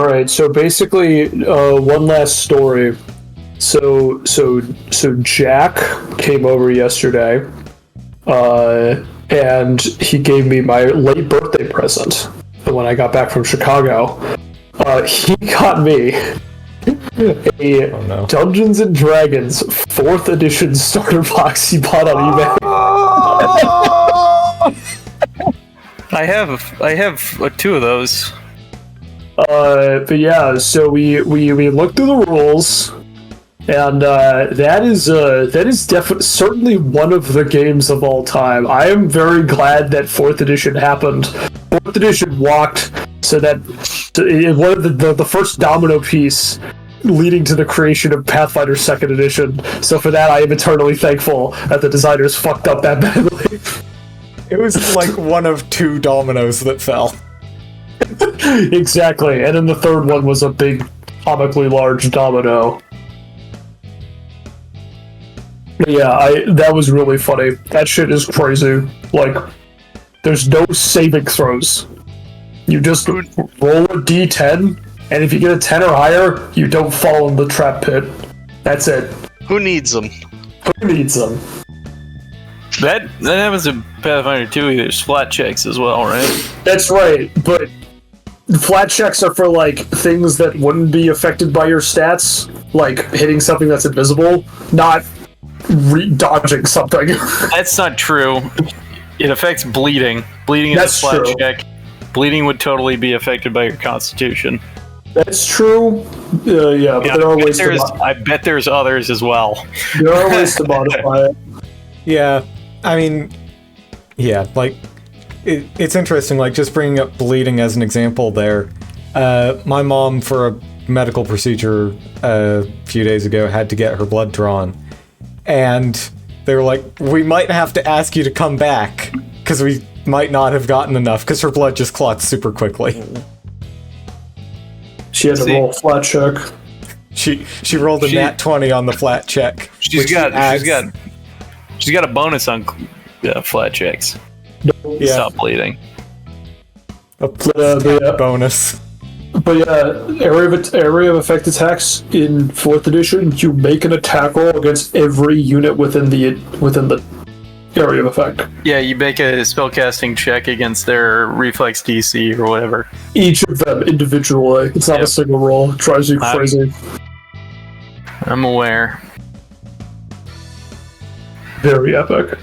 right. So basically, one last story. So Jack came over yesterday, and he gave me my late birthday present when I got back from Chicago. He got me a Dungeons and Dragons 4th edition starter box he bought on eBay. I have 2 of those. But yeah, so we looked through the rules, and that is certainly one of the games of all time. I am very glad that 4th edition happened. 4th edition walked so that one of the first domino piece leading to the creation of Pathfinder 2nd edition. So for that, I am eternally thankful that the designers fucked up that badly. It was like one of 2 dominoes that fell. Exactly, and then the third one was a big, comically large domino. But yeah, that was really funny. That shit is crazy. Like, there's no saving throws. You just roll a d10, and if you get a 10 or higher, you don't fall in the trap pit. That's it. Who needs them? Who needs them? That happens in Pathfinder 2. There's flat checks as well, right? That's right, but flat checks are for, like, things that wouldn't be affected by your stats, like hitting something that's invisible, not dodging something. That's not true. It affects bleeding. Bleeding is That's a flat true. check. Bleeding would totally be affected by your constitution. That's true. Yeah, but there are ways to I bet there's others as well. There are ways to modify it. Yeah, I mean, yeah, like, it's interesting, like, just bringing up bleeding as an example there. My mom, for a medical procedure a few days ago, had to get her blood drawn. And they were like, we might have to ask you to come back, because we might not have gotten enough, because her blood just clots super quickly. She had to roll a flat check. She rolled a nat 20 on the flat check. She's got a bonus on flat checks. Yeah. Stop bleeding. A bonus. But yeah, area of effect attacks in 4th edition, you make an attack roll against every unit within the area of effect. Yeah, you make a spellcasting check against their reflex DC or whatever. Each of them individually. It's not a single roll. It drives you crazy. I'm aware. Very epic.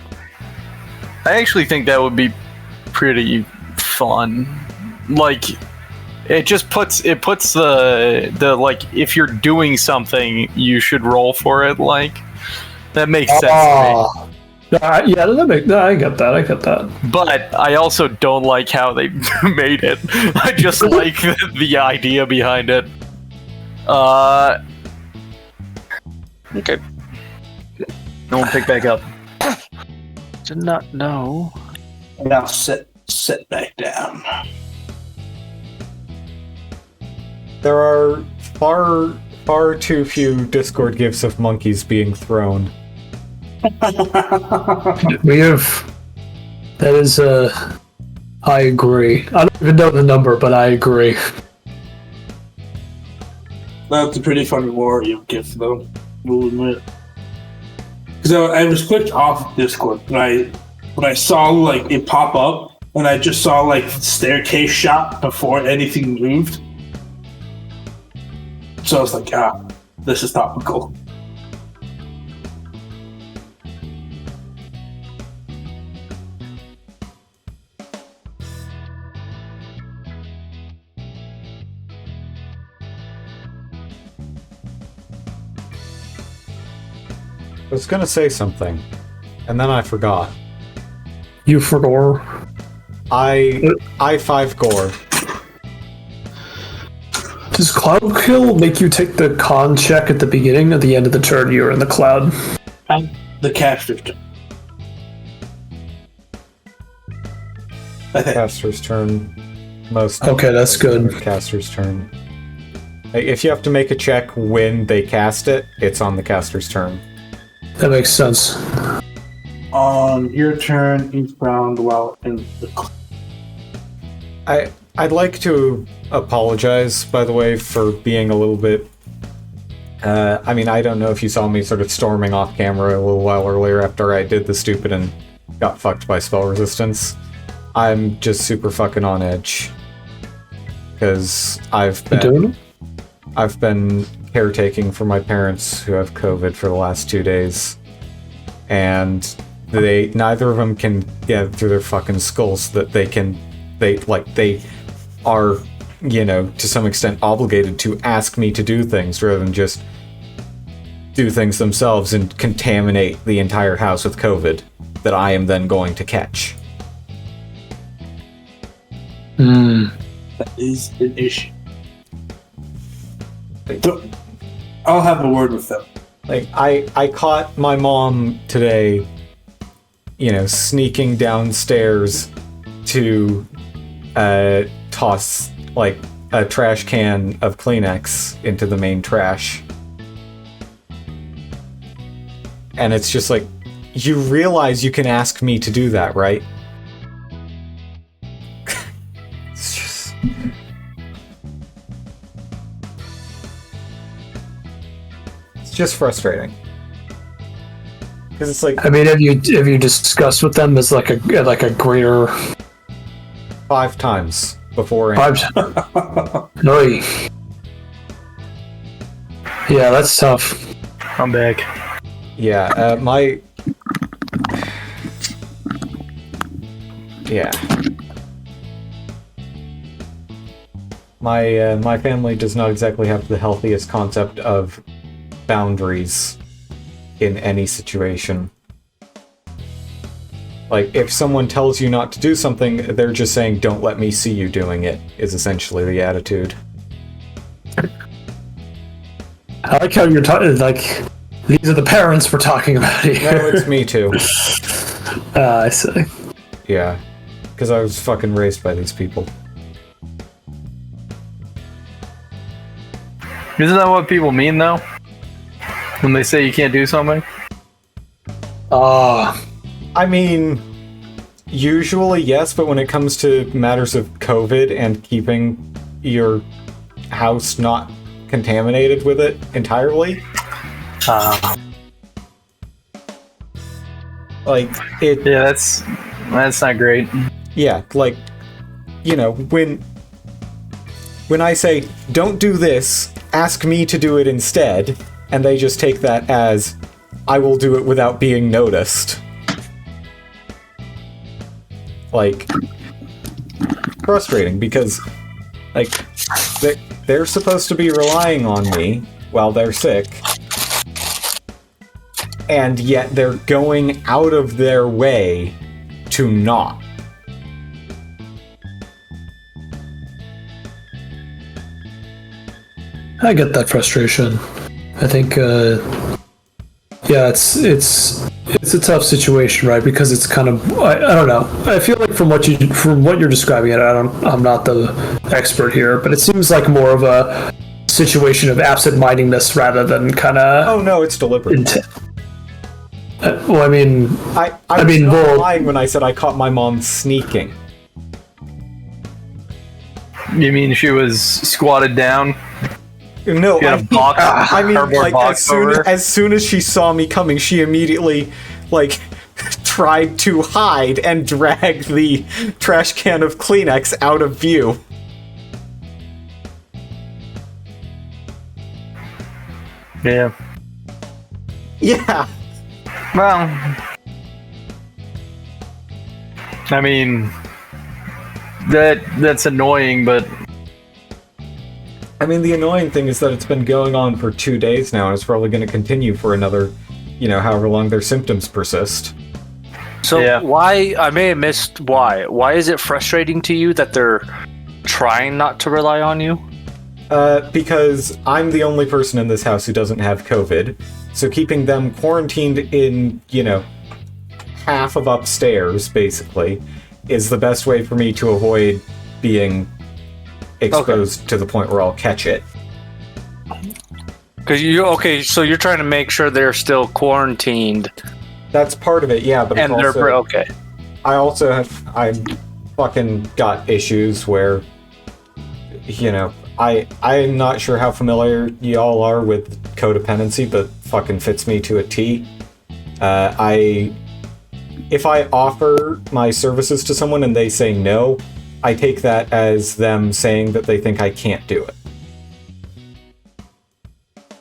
I actually think that would be pretty fun. Like, it puts the like, if you're doing something, you should roll for it. Like, that makes sense to me. I get that. But I also don't like how they made it. I just like the idea behind it. Okay. No one pick back up. Did not know. Now sit back down. There are far too few Discord gifs of monkeys being thrown. We have... That is, I agree. I don't even know the number, but I agree. That's a pretty funny Wario gift, though. We'll admit. So I was clicked off Discord, and when I saw like it pop up, and I just saw like staircase shot before anything moved. So I was like, this is topical. I was gonna say something, and then I forgot. You forgot. I 5 gore. Does Cloud Kill make you take the con check at the beginning or the end of the turn you're in the cloud? The caster's turn. Caster's turn. Okay, that's good. Caster's turn. If you have to make a check when they cast it, it's on the caster's turn. That makes sense. On your turn, each round while in the I'd like to apologize, by the way, for being a little bit... I mean, I don't know if you saw me sort of storming off camera a little while earlier after I did the stupid and got fucked by spell resistance. I'm just super fucking on edge. Because I've been caretaking for my parents who have COVID for the last 2 days. And neither of them can get it through their fucking skulls that they are, you know, to some extent obligated to ask me to do things rather than just do things themselves and contaminate the entire house with COVID that I am then going to catch. That is an issue. So, I'll have a word with them. Like, I caught my mom today, you know, sneaking downstairs to toss, like, a trash can of Kleenex into the main trash. And it's just like, you realize you can ask me to do that, right? It's just frustrating. Because it's like, I mean, have you discussed with them as like a greater 5 times before? No. Yeah, that's tough. I'm back. Yeah, my family does not exactly have the healthiest concept of boundaries in any situation. Like, if someone tells you not to do something, they're just saying, "Don't let me see you doing it," is essentially the attitude. I like how you're talking, like, these are the parents we're talking about here. No, it's me too. I see. Yeah, because I was fucking raised by these people. Isn't that what people mean, though? When they say you can't do something? I mean, usually yes, but when it comes to matters of COVID and keeping your house not contaminated with it entirely, like, it... Yeah, that's not great. Yeah, like, you know, when I say, "Don't do this, ask me to do it instead," and they just take that as, "I will do it without being noticed." Like, frustrating, because, like, they're supposed to be relying on me while they're sick, and yet they're going out of their way to not. I get that frustration. I think, yeah, it's a tough situation, right? Because it's kind of, I don't know. I feel like from what you're describing it, I'm not the expert here, but it seems like more of a situation of absent-mindedness rather than kind of. Oh no, it's deliberate. Well, I mean, I mean, not lying when I said I caught my mom sneaking. You mean she was squatted down? No, She had a box, I mean, cardboard like, box over her? as soon as she saw me coming, she immediately, like, tried to hide and drag the trash can of Kleenex out of view. Yeah. Yeah. Well, I mean, that's annoying, but I mean, the annoying thing is that it's been going on for 2 days now, and it's probably going to continue for another, you know, however long their symptoms persist. So Yeah. why, I may have missed why. Why is it frustrating to you that they're trying not to rely on you? Because I'm the only person in this house who doesn't have COVID, so keeping them quarantined in, you know, half of upstairs, basically, is the best way for me to avoid being exposed to the point where I'll catch it. Because so you're trying to make sure they're still quarantined, That's part of it, yeah, but it's and they're also, okay. I fucking got issues where I'm not sure how familiar y'all are with codependency, but fucking fits me to a T. If I offer my services to someone and they say no, I take that as them saying that they think I can't do it.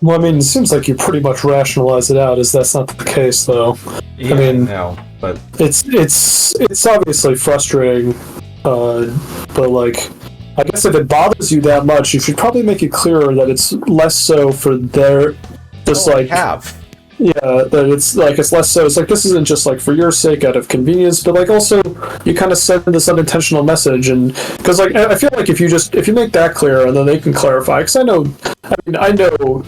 Well, I mean, it seems like you pretty much rationalize it out, as that's not the case, though. Yeah, I mean, no, but it's obviously frustrating, but like, I guess if it bothers you that much, you should probably make it clearer that it's less so for their, just I like have. Yeah, that it's less so. It's like this isn't just like for your sake out of convenience, but like also you kind of send this unintentional message, and because like I feel like if you make that clear and then they can clarify, because I know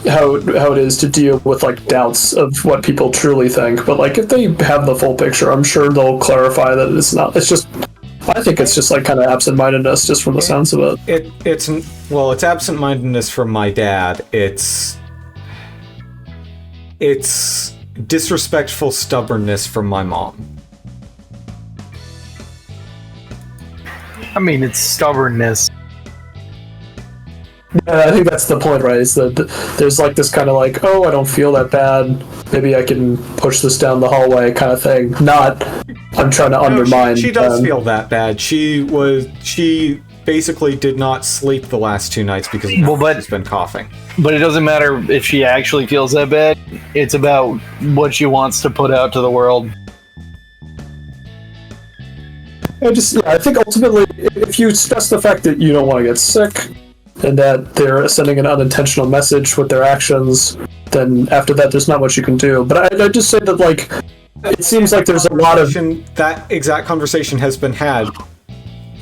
how it is to deal with like doubts of what people truly think, but like if they have the full picture, I'm sure they'll clarify that it's not. It's just. I think it's just like kind of absent-mindedness, just from the sounds of it. It's absent-mindedness from my dad. It's disrespectful stubbornness from my mom. I mean, it's stubbornness. Yeah, I think that's the point, right? Is that there's like this kind of like, oh, I don't feel that bad. Maybe I can push this down the hallway kind of thing. Not, I'm trying to undermine. She does feel that bad. She basically did not sleep the last 2 nights because she's been coughing. But it doesn't matter if she actually feels that bad. It's about what she wants to put out to the world. I think ultimately, if you stress the fact that you don't want to get sick, and that they're sending an unintentional message with their actions, then after that, there's not much you can do. But I just say that, like, it seems like there's a lot of... That exact conversation has been had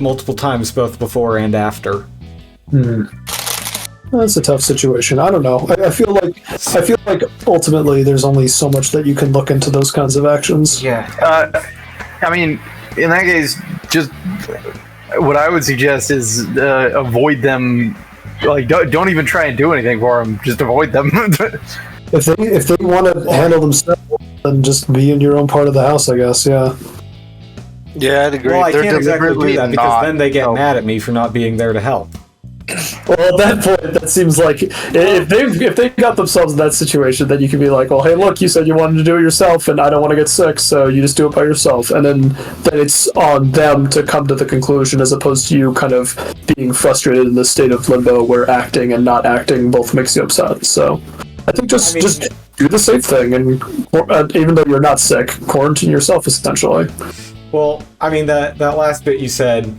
multiple times, both before and after. That's a tough situation. I don't know. I feel like ultimately there's only so much that you can look into those kinds of actions. Yeah. I mean, in that case, just what I would suggest is avoid them. Like, don't even try and do anything for them. Just avoid them. If they want to handle themselves, then just be in your own part of the house, I guess. Yeah. Yeah, I'd agree. Well, I They're can't exactly do deliberately that because not then they get help. mad at me for not being there to help. Well, at that point, that seems like if they got themselves in that situation, then you can be like, well, hey, look, you said you wanted to do it yourself, and I don't want to get sick, so you just do it by yourself. And then it's on them to come to the conclusion, as opposed to you kind of being frustrated in this state of limbo where acting and not acting both makes you upset. So I think just do the safe thing, and even though you're not sick, quarantine yourself, essentially. Well, I mean, that last bit you said,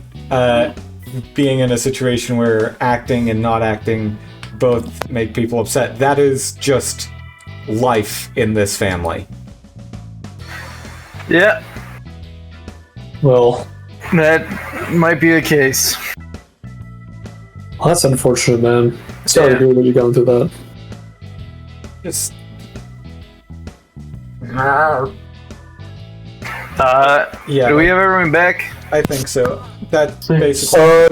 being in a situation where acting and not acting both make people upset, that is just life in this family. Yeah. Well, that might be the case. Well, that's unfortunate, man. Sorry to hear that you're going through that. Just... yeah. Do we have everyone back? I think so. That's basically...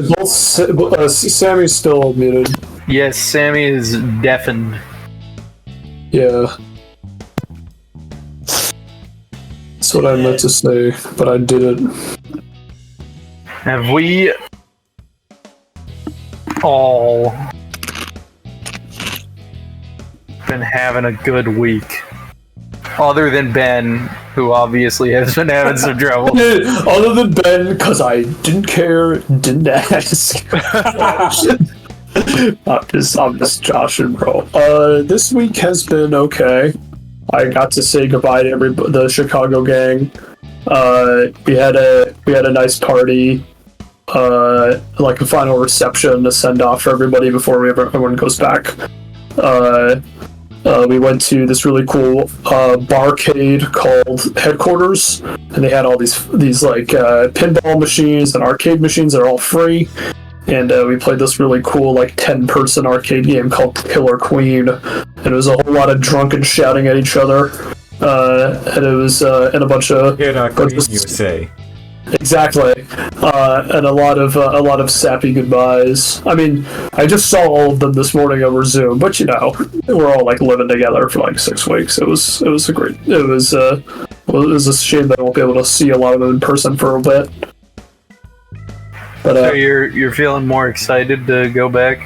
Sammy's still muted. Yes, Sammy is deafened. Yeah. That's what I meant to say, but I didn't. Have we all been having a good week? Other than Ben, who obviously has been having some trouble. Other than Ben, because I didn't care, didn't ask. I'm just joshing, bro. This week has been okay. I got to say goodbye to the Chicago gang. We had a nice party, like a final reception, a send off for everybody before everyone goes back. We went to this really cool barcade called Headquarters, and they had all these like pinball machines and arcade machines that are all free. And we played this really cool like 10-person arcade game called Killer Queen, and it was a whole lot of drunken shouting at each other. And it was and a bunch of Queen USA. Exactly, and a lot of sappy goodbyes. I mean, I just saw all of them this morning over Zoom, but you know, we're all like living together for like 6 weeks. It was a shame that I won't be able to see a lot of them in person for a bit. But So you're feeling more excited to go back?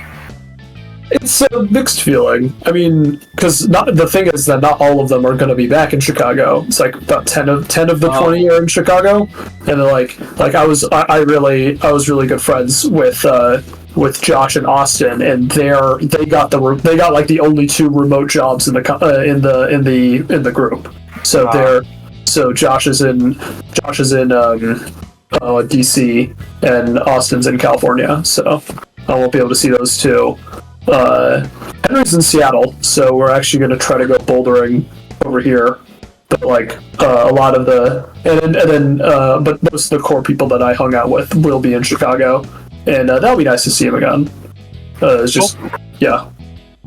it's a mixed feeling. I mean, because the thing is that not all of them are going to be back in Chicago. It's like about 10 of the 20 are in Chicago, and they're like I was really good friends with Josh and Austin, and they got like the only 2 remote jobs in the group. So Josh is in DC, and Austin's in California. So I won't be able to see those 2. Henry's in Seattle, so we're actually going to try to go bouldering over here. But like a lot of but most of the core people that I hung out with will be in Chicago, and that'll be nice to see him again. It's just yeah,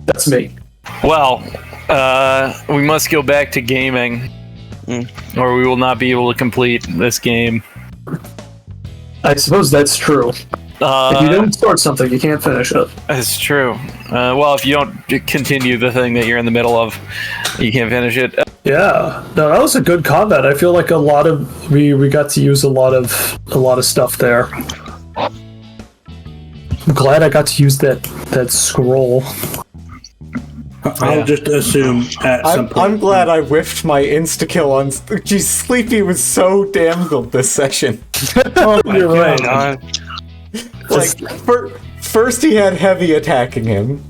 that's me. Well, we must go back to gaming, or we will not be able to complete this game. I suppose that's true. If you don't start something, you can't finish it. That's true. Well, if you don't continue the thing that you're in the middle of, you can't finish it. Yeah, no, that was a good combat. I feel like we got to use a lot of stuff there. I'm glad I got to use that scroll. I'll just assume at some point. I'm glad I whiffed my insta-kill on... Geez, Sleepy was so damn good this session. Oh my You're right. God. Like, first he had heavy attacking him.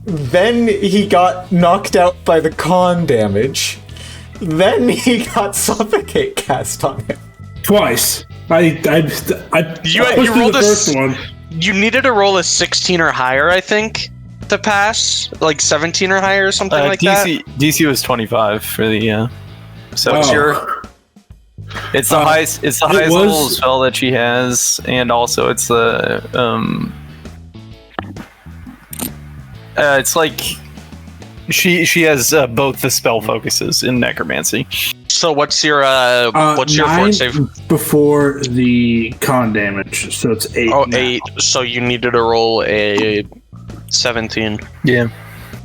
Then he got knocked out by the con damage. Then he got suffocate cast on him. Twice. I pushed You through rolled the first one. You needed to roll a 16 or higher, I think, to pass. Like 17 or higher or something like that. DC was 25 for the so What's it's your... It's the highest. It's the highest level spell that she has, and also it's the it's like she has both the spell focuses in necromancy. So what's your fort save? Before the con damage, so it's 8. Oh, now. 8. So you needed to roll a 17. Yeah,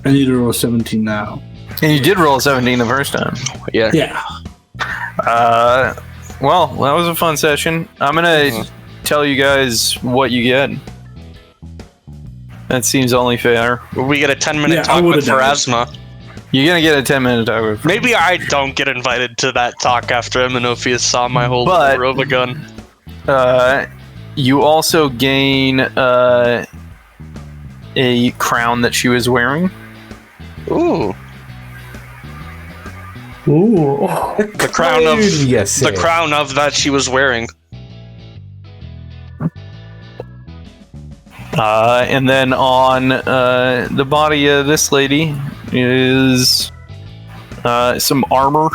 I need to roll 17 now. and you did roll a 17 the first time. Yeah. Yeah. Well, that was a fun session. I'm gonna tell you guys what you get. That seems only fair. We get a 10-minute talk with Pharasma. You're gonna get a 10-minute talk with. Maybe I don't get invited to that talk after Amenophis saw my whole Robogun. You also gain a crown that she was wearing. Ooh. Ooh. The crown of that she was wearing. And then on the body of this lady is some armor.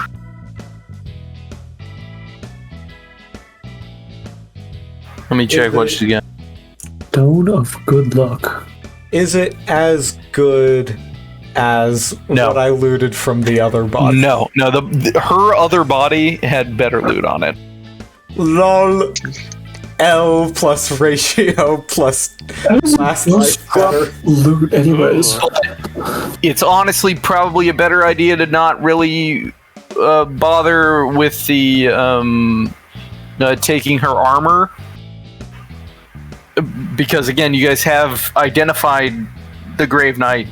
Let me check what she got. Stone of good luck. Is it as good as what I looted from the other body? No. Her other body had better loot on it. LOL. L plus ratio plus last life better loot anyways. It's honestly probably a better idea to not really bother with the taking her armor, because again, you guys have identified the Grave Knight,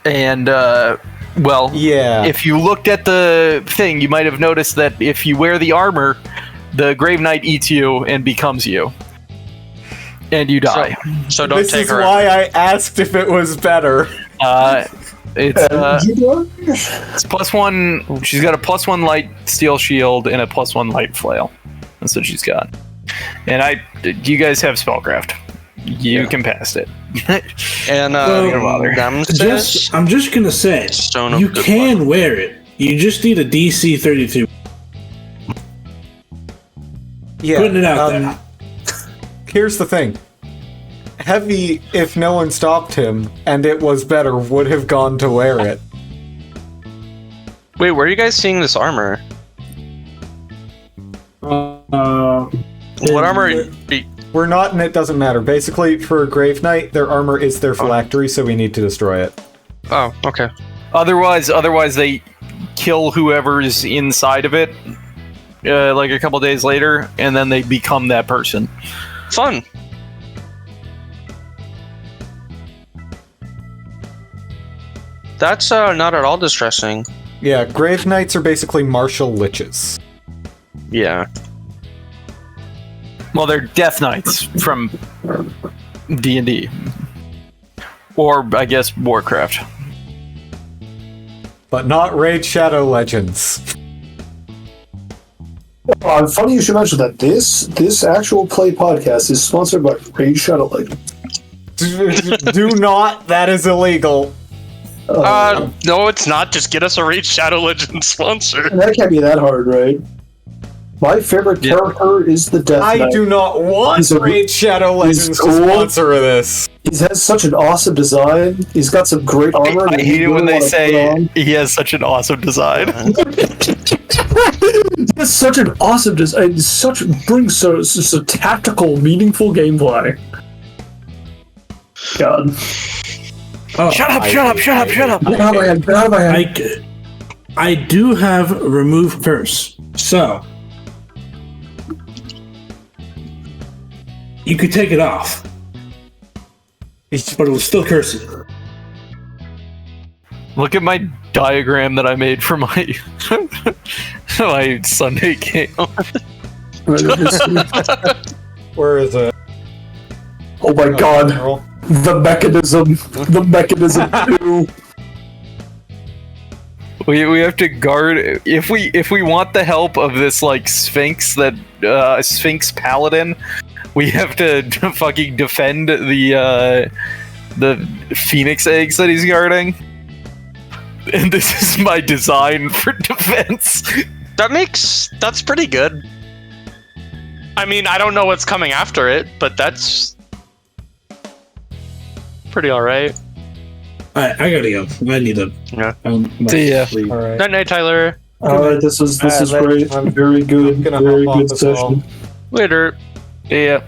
and well, yeah. If you looked at the thing, you might have noticed that if you wear the armor, the Grave Knight eats you and becomes you, and you die. So don't this take is her. Why I asked if it was better. It's +1. She's got a +1 light steel shield and a +1 light flail. That's what she's got. And you guys have spellcraft. You can pass it. And I'm just gonna say, you can wear it. You just need a DC 32. Yeah, putting it out there. Here's the thing. Heavy, if no one stopped him, and it was better, would have gone to wear it. Wait, where are you guys seeing this armor? What armor? We're not, and it doesn't matter. Basically, for a Grave Knight, their armor is their phylactery, so we need to destroy it. Oh, okay. Otherwise they kill whoever's inside of it. like a couple days later, and then they become that person. Fun. That's not at all distressing. Yeah, Grave Knights are basically martial liches. Yeah. Well, they're Death Knights from D&D. Or, I guess, Warcraft. But not Raid Shadow Legends. Funny you should mention that. This actual play podcast is sponsored by Raid Shadow Legends. Do not, that is illegal. No, it's not. Just get us a Raid Shadow Legends sponsor. That can't be that hard, right? My favorite character is the Death Knight. I do not want Raid Shadow Legends to sponsor this. He has such an awesome design. He's got some great armor. I hate it when they say he has such an awesome design. He has such an awesome design. Brings so tactical, meaningful gameplay. God. Oh, Shut up! Get out of my head. I do have remove curse. So you could take it off. But it will still curse you. Look at my diagram that I made for my my Sunday game. Where is it? Oh my god. The mechanism too. We have to guard if we want the help of this like Sphinx Sphinx Paladin. We have to fucking defend the Phoenix eggs that he's guarding. And this is my design for defense. That's pretty good. I mean, I don't know what's coming after it, but that's pretty alright. Alright, I gotta go. I need to. Yeah. See ya. Alright. Night, Tyler. Alright, this is great. Very good. Very good session. Later. Yeah.